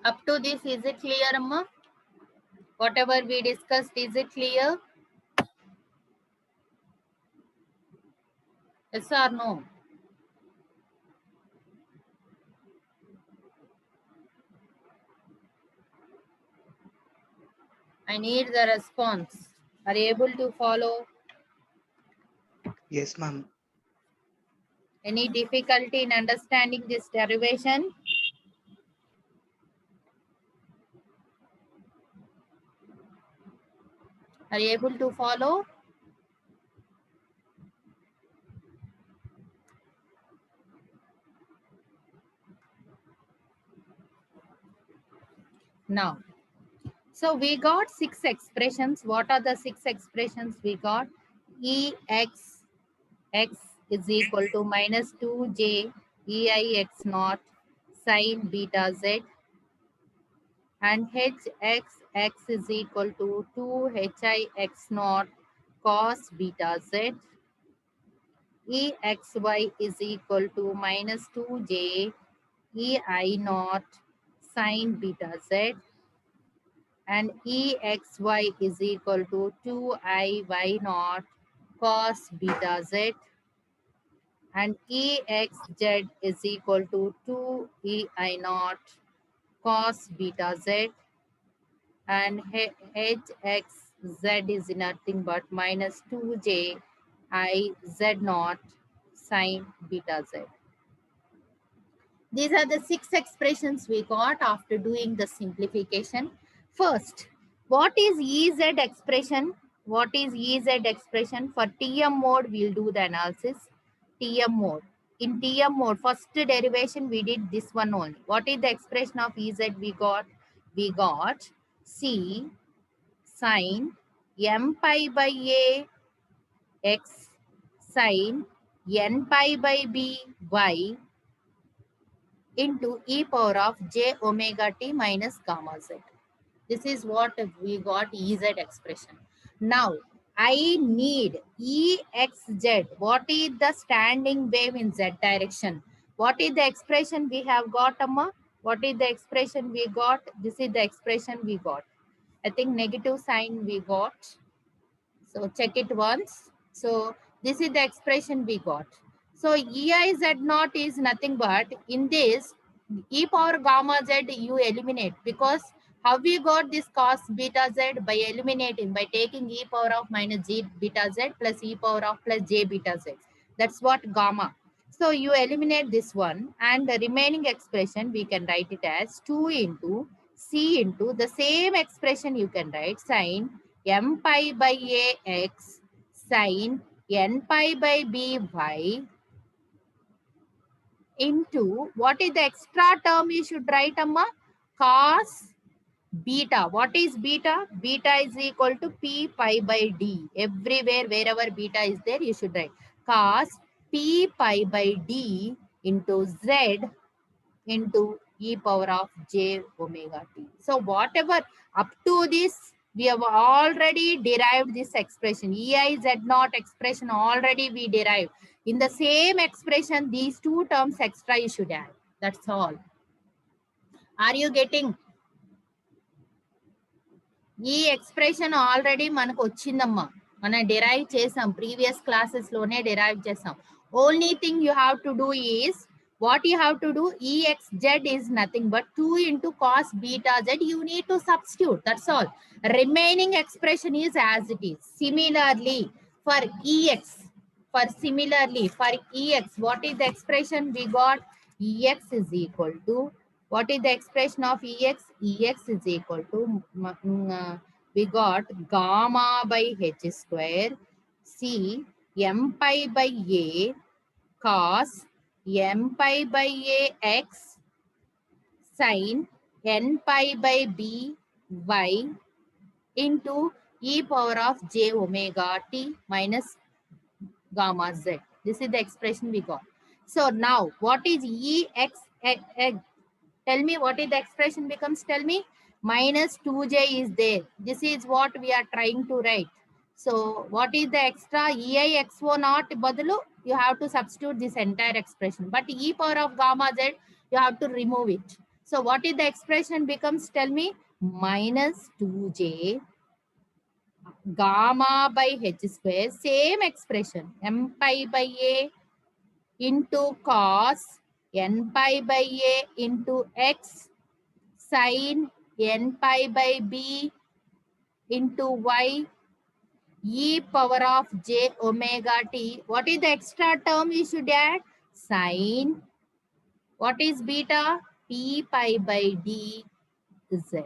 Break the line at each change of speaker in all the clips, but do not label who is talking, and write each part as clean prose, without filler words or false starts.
Up to this, is it clear, Amma? Whatever we discussed, is it clear? Yes or no? I need the response. Are you able to follow?
Yes, ma'am.
Any difficulty in understanding this derivation? Are you able to follow? Now, so we got 6 expressions. What are the 6 expressions we got? Ex x is equal to minus 2j ei x naught sine beta z, and hx is equal to 2hi x naught cos beta z. Exy is equal to minus 2j ei naught sine beta z, and exy is equal to 2iy naught cos beta z, and exz is equal to 2ei naught cos beta z, and hxz is nothing but minus 2j I z naught sine beta z. These are the 6 expressions we got after doing the simplification. First, what is Ez expression? What is Ez expression? For TM mode, we'll do the analysis. TM mode. In TM mode, first derivation, we did this one only. What is the expression of Ez we got? We got C sine m pi by a x sine n pi by b y into e power of j omega t minus gamma z. This is what we got Ez expression. Now, I need Exz. What is the standing wave in z direction? What is the expression we have got, Amma? What is the expression we got? This is the expression we got. I think negative sign we got. So check it once. So this is the expression we got. So EIZ naught is nothing but in this e power gamma z you eliminate, because how we got this cos beta z? By eliminating, by taking e power of minus g beta z plus e power of plus j beta z. That's what gamma. So you eliminate this one, and the remaining expression we can write it as 2 into c into the same expression you can write sine m pi by a x sine n pi by b y into, what is the extra term you should write, Amma? Cos beta. What is beta? Beta is equal to p pi by d. Everywhere, wherever beta is there, you should write cos p pi by d into z into e power of j omega t. So whatever up to this, we have already derived this expression. EIZ naught expression already we derived. In the same expression, these two terms extra you should add. That's all. Are you getting? ఈ expression already మనకు వచ్చిందమ్మా, మనం derive చేసాం, previous classes లోనే derive చేసాం. Only thing you have to do is, what you have to do, Exz is nothing but 2 into cos beta z. You need to substitute. That's all. Remaining expression is as it is. Similarly, for Ex, for Ex, what is the expression we got? Ex is equal to, what is the expression of Ex? Ex is equal to, we got gamma by h square c m pi by a cos m pi by a x sine n pi by b y into e power of j omega t minus gamma z. This is the expression we got. So now what is Ex? Tell me what is the expression becomes. Tell me. Minus 2j is there. This is what we are trying to write. So what is the extra? EIXO naught badalu, you have to substitute this entire expression. But e power of gamma z, you have to remove it. So what is the expression becomes? Tell me. Minus 2j gamma by h square. Same expression. M pi by a into cos n pi by a into x sin n pi by b into y e power of j omega t. What is the extra term we should add? Sin. What is beta? P pi by d z.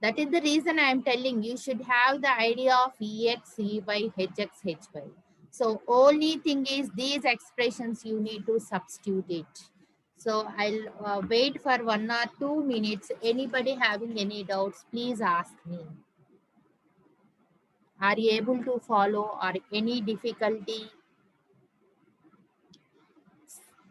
That is the reason I am telling you should have the idea of Ex, Ey, Hx, Hy. So only thing is these expressions you need to substitute it. So I'll wait for 1 or 2 minutes. Anybody having any doubts, please ask me. Are you able to follow or any difficulty?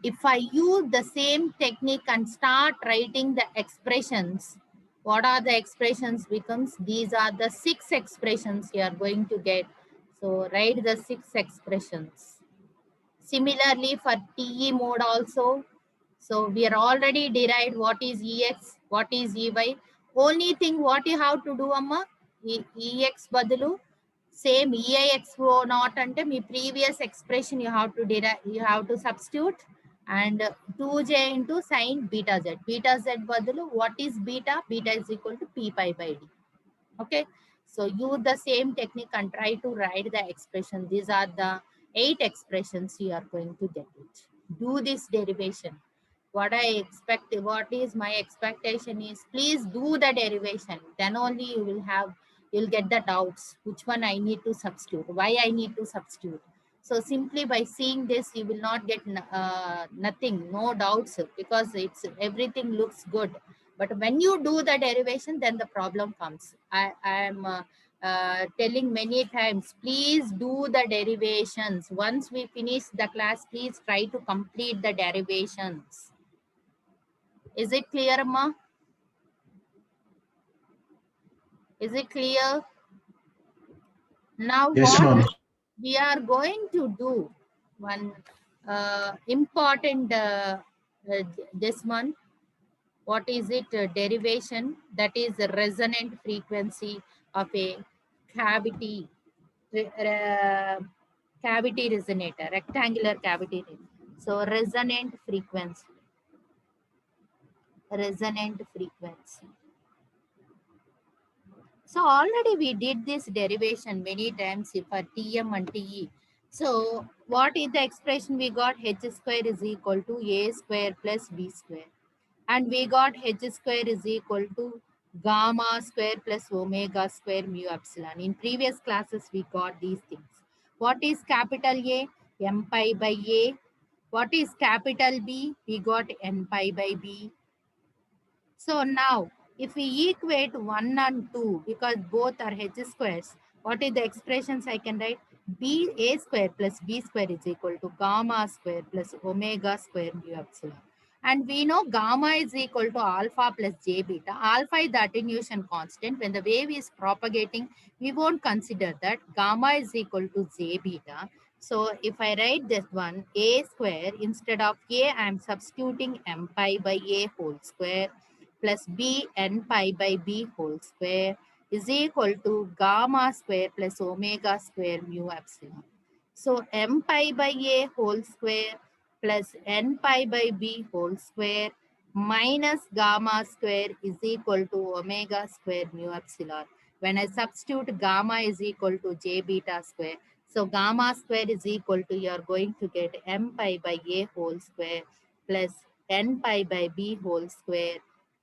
If I use the same technique and start writing the expressions, what are the expressions becomes? These are the 6 expressions you are going to get. So write the 6 expressions. Similarly for TE mode also. So we are already derived what is EX, what is EY. Only thing what you have to do, Amma, EX badalu, same EIX not ante me previous expression you have to derive, you have to substitute, and 2j into sin beta z. Beta z badalu, what is beta? Beta is equal to p pi by d. Okay, so use the same technique and try to write the expression. These are the 8 expressions you are going to get it. Do this derivation. What I expect, what is my expectation is, please do the derivation. Then only you will have, you'll get the doubts. Which one I need to substitute? Why I need to substitute? So simply by seeing this, you will not get nothing, no doubts, because it's everything looks good. But when you do the derivation, then the problem comes. I am telling many times, please do the derivations. Once we finish the class, please try to complete the derivations. Is it clear, Ma? Is it clear? Now
Yes, ma'am.
what we are going to do, one important this month, what is it? Derivation, that is the resonant frequency of a cavity cavity resonator, rectangular cavity. So resonant frequency. So already we did this derivation many times for Tm and Te. So what is the expression we got? H square is equal to a square plus b square. And we got h square is equal to gamma square plus omega square mu epsilon. In previous classes, we got these things. What is capital A? M pi by A. What is capital B? We got n pi by B. So now, if we equate 1 and 2, because both are h squares, what is the expressions I can write? B a square plus b square is equal to gamma square plus omega square mu epsilon. And we know gamma is equal to alpha plus j beta. Alpha is the attenuation constant. When the wave is propagating, we won't consider that. Gamma is equal to j beta. So if I write this one, a square, instead of a, I am substituting m pi by a whole square plus b n pi by b whole square is equal to gamma square plus omega square mu epsilon. So m pi by a whole square plus n pi by b whole square minus gamma square is equal to omega square mu epsilon. When I substitute gamma is equal to j beta square, so gamma square is equal to, you are going to get m pi by a whole square plus n pi by b whole square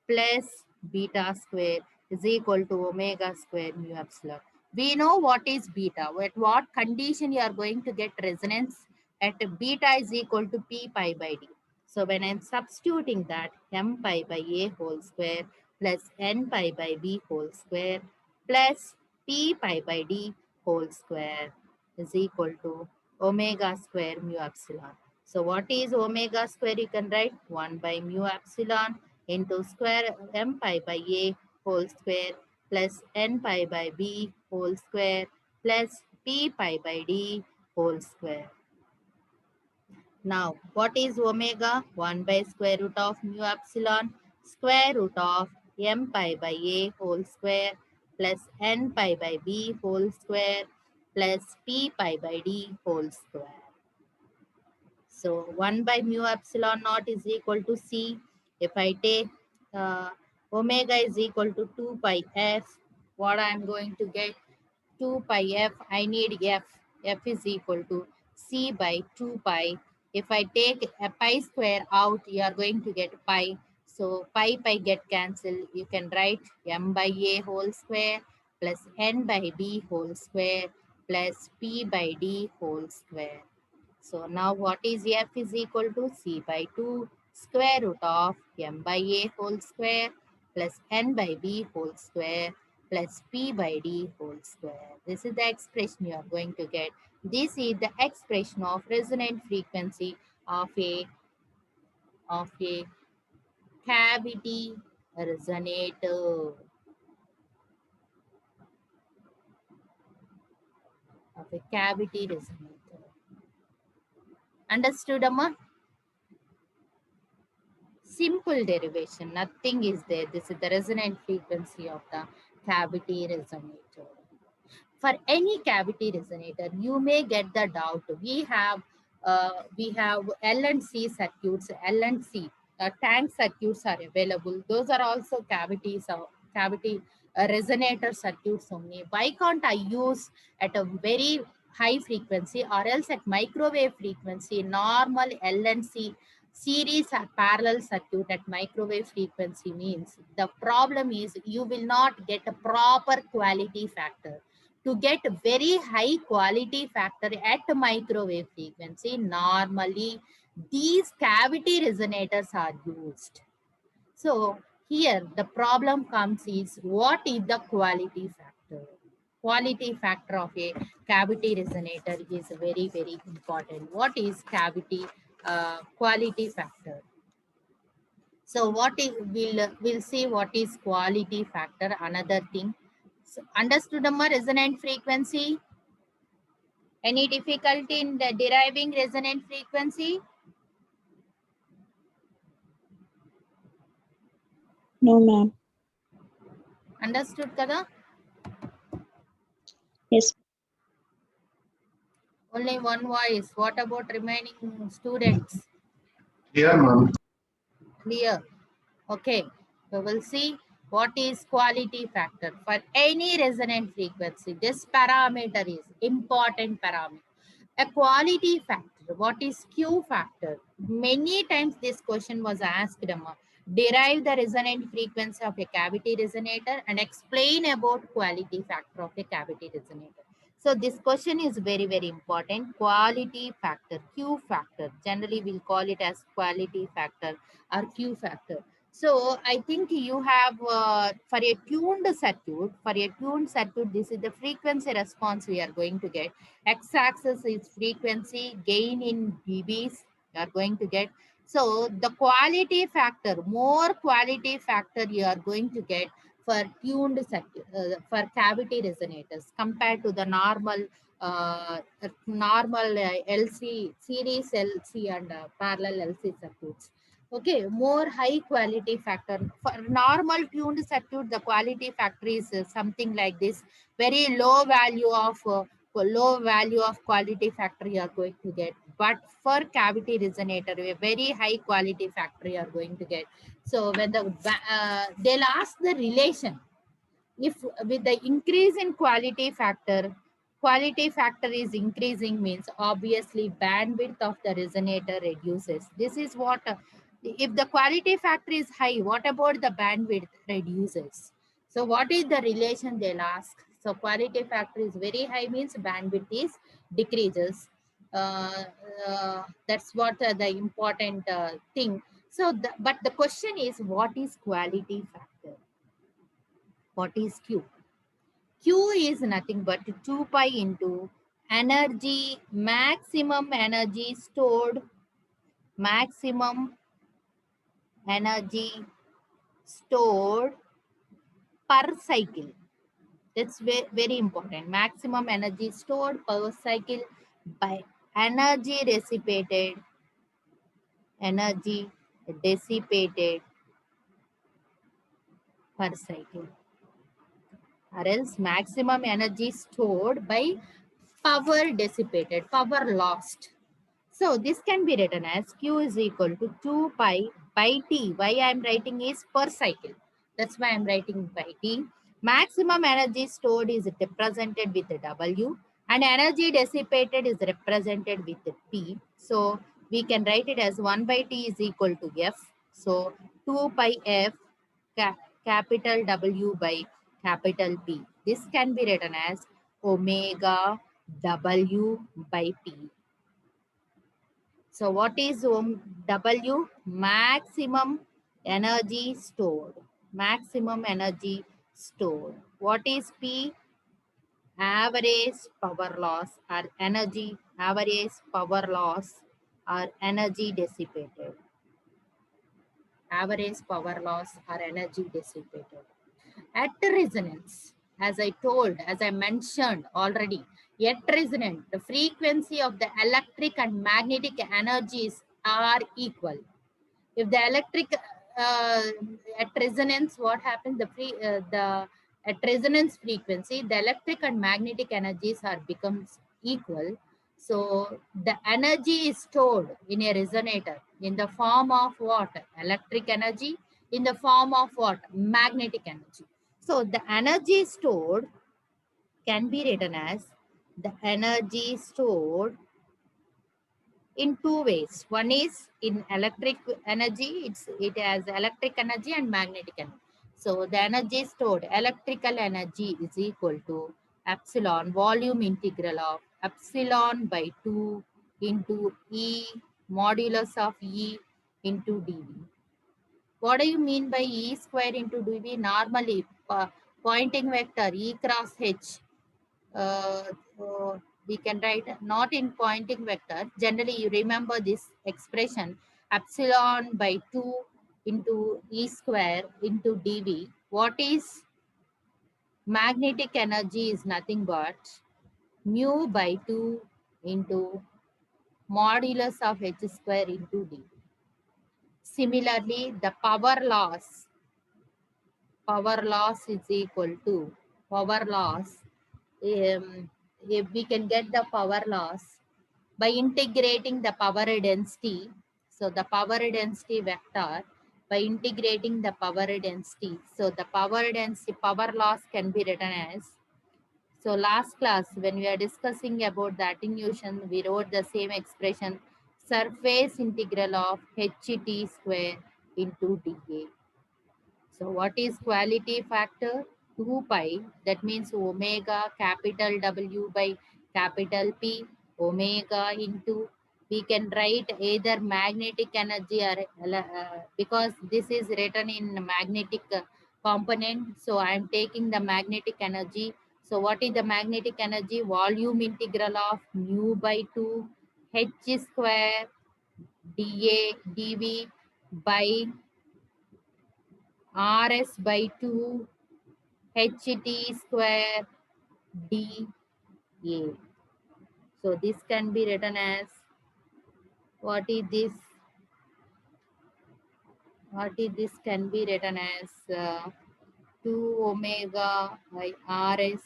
plus beta square is equal to omega square mu epsilon. We know what is beta. At what condition you are going to get resonance? At beta is equal to p pi by d. So when I'm substituting that, m pi by a whole square plus n pi by b whole square plus p pi by d whole square is equal to omega square mu epsilon. So what is omega square? You can write 1 by mu epsilon into square m pi by a whole square plus n pi by b whole square plus p pi by d whole square. Now, what is omega? 1 by square root of mu epsilon square root of m pi by a whole square plus n pi by b whole square plus p pi by d whole square. So 1 by mu epsilon naught is equal to c. If I take omega is equal to 2 pi f, what I am going to get? 2 pi f, I need f. F is equal to c by 2 pi. If I take a pi square out, you are going to get pi. So pi get cancelled. You can write m by a whole square plus n by b whole square plus p by d whole square. So now what is f is equal to c by 2 square root of m by a whole square plus n by b whole square plus p by d whole square. This is the expression you are going to get. This is the expression of resonant frequency of a cavity resonator. Of a cavity resonator. Understood, Amma? Simple derivation, nothing is there. This is the resonant frequency of the cavity resonator. For any cavity resonator, you may get the doubt. We have L and C circuits, L and C tank circuits are available. Those are also cavity resonator circuits only. Why can't I use at a very high frequency or else at microwave frequency normal L and C series or parallel circuit at microwave frequency? Means the problem is you will not get a proper quality factor. To get very high quality factor at microwave frequency, normally these cavity resonators are used. So here the problem comes is what is the quality factor? Quality factor of a cavity resonator is very, very important. What is cavity quality factor? So what is, we'll see what is quality factor. Another thing. So understood, Amma, resonant frequency? Any difficulty in deriving resonant frequency?
No, ma'am.
Understood, kada?
Yes.
Only one voice. What about remaining students?
Clear, ma'am.
Clear. Okay. So we'll see what is quality factor for any resonant frequency. This parameter is important parameter. A quality factor. What is Q factor? Many times this question was asked, Amma. Derive the resonant frequency of a cavity resonator and explain about quality factor of a cavity resonator. So this question is very, very important. Quality factor, Q factor. Generally, we'll call it as quality factor or Q factor. So I think you have for a tuned circuit, this is the frequency response we are going to get. X-axis is frequency, gain in dBs you are going to get. So the quality factor, more quality factor you are going to get for tuned circuit, for cavity resonators compared to the normal LC, series LC and parallel LC circuits. Okay, more high quality factor. For normal tuned circuit, the quality factor is something like this. Very low value of quality factor you are going to get. But for cavity resonator, a very high quality factor you are going to get. So when they'll ask the relation. If with the increase in quality factor is increasing means obviously bandwidth of the resonator reduces. This is what if the quality factor is high, what about the bandwidth reduces? So what is the relation they'll ask? So quality factor is very high means bandwidth is decreases. That's what the important thing. So but the question is, what is quality factor? What is Q? Q is nothing but 2 pi into maximum energy stored per cycle. That's very important. Maximum energy stored per cycle by energy dissipated energy dissipated per cycle, or else maximum energy stored by power dissipated, power lost. So this can be written as Q is equal to 2 pi by T. Why I am writing is per cycle. That's why I am writing by T. Maximum energy stored is represented with W and energy dissipated is represented with P. So we can write it as 1 by T is equal to F. So 2 pi F capital W by capital P. This can be written as omega W by P. So what is W? Maximum energy stored. Maximum energy stored. What is P? Average power loss or energy, average power loss or energy dissipated. Average power loss or energy dissipated. At resonance, as I told, as I mentioned already, at resonance, the frequency of the electric and magnetic energies are equal. If the electric at resonance, what happens? The at resonance frequency, the electric and magnetic energies are becomes equal. So the energy is stored in a resonator in the form of what? Electric energy, in the form of what? Magnetic energy. So the energy stored can be written as the energy stored in two ways. One is in electric energy, it has electric energy and magnetic energy. So the energy stored, electrical energy is equal to epsilon volume integral of epsilon by 2 into E modulus of E into dV. What do you mean by E square into dV? Normally, Poynting vector E cross H, uh, so we can write not in Poynting vector. Generally, you remember this expression epsilon by 2 into E square into dV. What is magnetic energy is nothing but mu by 2 into modulus of H square into dV. Similarly, the power loss is equal to power loss. If we can get the power loss by integrating the power density, so the power density vector, by integrating the power density, so the power density, power loss can be written as, so last class when we are discussing about the attenuation, we wrote the same expression, surface integral of HT square into dA. So what is quality factor? 2 pi, that means omega capital W by capital P, omega into, we can write either magnetic energy or, because this is written in magnetic component. So I am taking the magnetic energy. So what is the magnetic energy? Volume integral of mu by 2 H square dA dV by Rs by 2 HT square dA. So this can be written as, what is this? What is this can be written as 2 omega by Rs.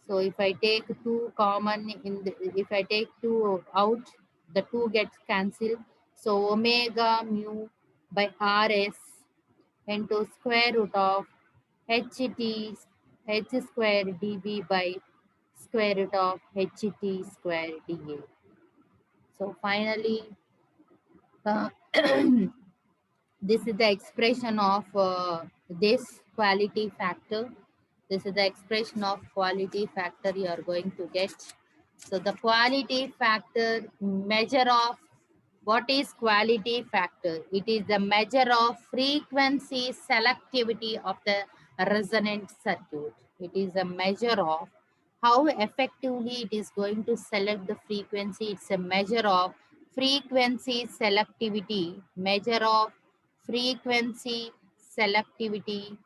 So if I take 2 common in the, if I take 2 out, the 2 gets cancelled. So omega mu by Rs into square root of HT H square dV by square root of HT square dA. So finally, uh, this is the expression of this quality factor. This is the expression of quality factor you are going to get. So the quality factor measure of, what is quality factor? It is the measure of frequency selectivity of the resonant circuit. It is a measure of how effectively it is going to select the frequency. It's a measure of frequency selectivity, measure of frequency selectivity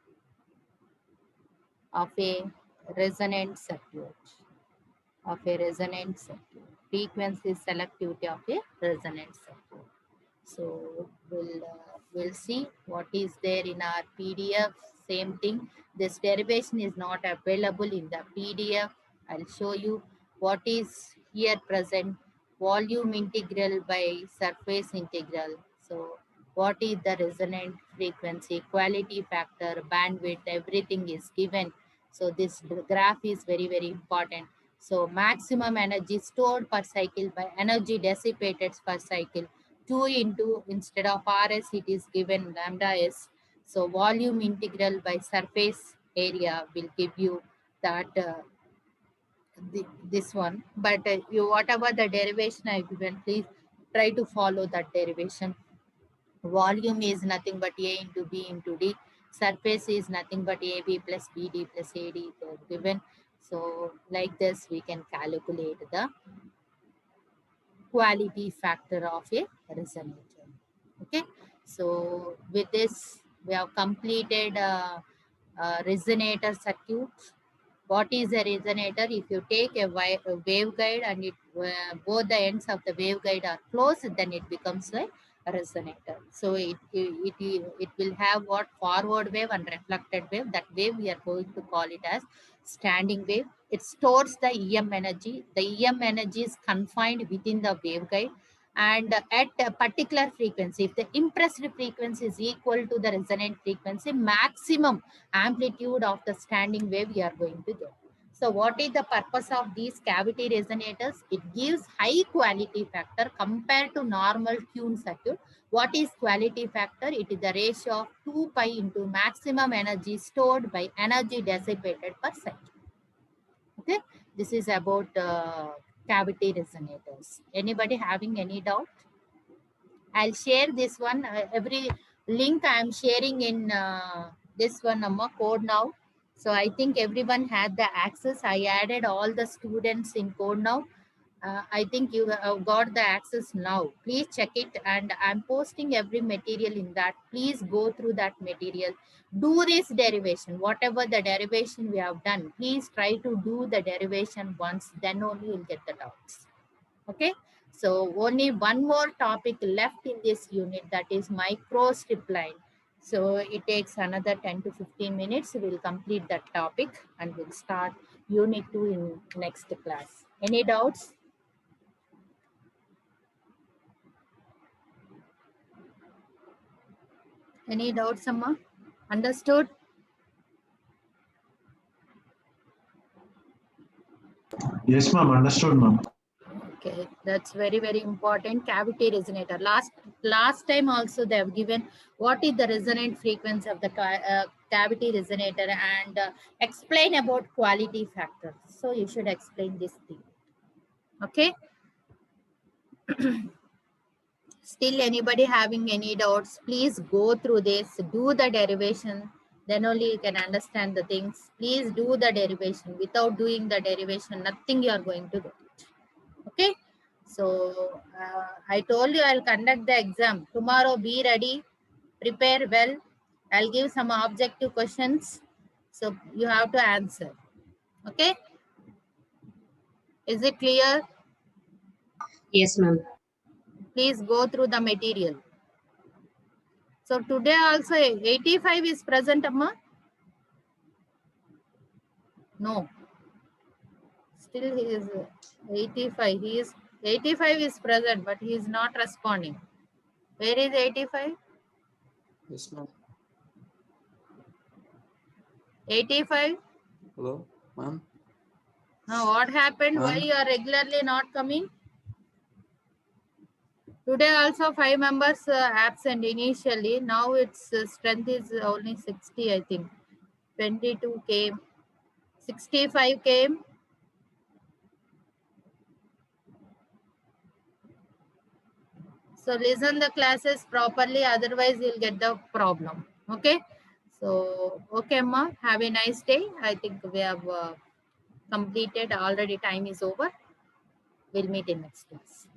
of a resonant circuit, frequency selectivity of a resonant circuit. So we'll see what is there in our PDF. Same thing. This derivation is not available in the PDF. I'll show you what is here present. Volume integral by surface integral. So what is the resonant frequency, quality factor, bandwidth, everything is given. So this graph is very, very important. So maximum energy stored per cycle by energy dissipated per cycle. 2 into, instead of RS, it is given lambda S. So volume integral by surface area will give you that this one. But you, whatever the derivation I given, please try to follow that derivation. Volume is nothing but A into B into D. Surface is nothing but AB plus BD plus AD given. So like this, we can calculate the quality factor of a resonator. Okay, so with this, we have completed resonator circuit. What is a resonator? If you take a waveguide and it both the ends of the waveguide are closed, then it becomes a resonator. So it will have what? Forward wave and reflected wave. That wave we are going to call it as standing wave. It stores the EM energy. The EM energy is confined within the waveguide, and at a particular frequency, if the impressed frequency is equal to the resonant frequency, maximum amplitude of the standing wave you are going to get. So what is the purpose of these cavity resonators? It gives high quality factor compared to normal tuned circuit. What is quality factor? It is the ratio of 2 pi into maximum energy stored by energy dissipated per cycle. Okay, this is about cavity resonators. Anybody having any doubt? I'll share this one. Every link I'm sharing in this one code now. So I think everyone had the access. I added all the students in code now. I think you have got the access now. Please check it, and I'm posting every material in that. Please go through that material. Do this derivation, whatever the derivation we have done. Please try to do the derivation once, then only you'll get the doubts. Okay, so only one more topic left in this unit, that is microstrip line. So it takes another 10 to 15 minutes. We'll complete that topic and we'll start unit 2 in next class. Any doubts? Any doubts, Amma? Understood?
Yes, ma'am. Understood, ma'am.
Okay, that's very, very important. Cavity resonator. Last time also they have given what is the resonant frequency of the cavity resonator, and explain about quality factor. So you should explain this thing. Okay. Still anybody having any doubts, please go through this, do the derivation, then only you can understand the things. Please do the derivation. Without doing the derivation, nothing you are going to get. Okay, so I told you I'll conduct the exam tomorrow. Be ready, prepare well. I'll give some objective questions, so you have to answer. Okay, is it clear?
Yes, ma'am.
Please go through the material. So today also 85 is present, Amma? No, still he is 85. He is 85 is present, but he is not responding. Where is 85?
Yes, ma'am.
85.
Hello, ma'am.
Now what happened? Why you are regularly not coming? Today also 5 members absent initially. Now its strength is only 60, I think. 22 came. 65 came. So listen the classes properly, otherwise you'll get the problem. Okay. So, okay, Ma, have a nice day. I think we have completed already. Time is over. We'll meet in next class.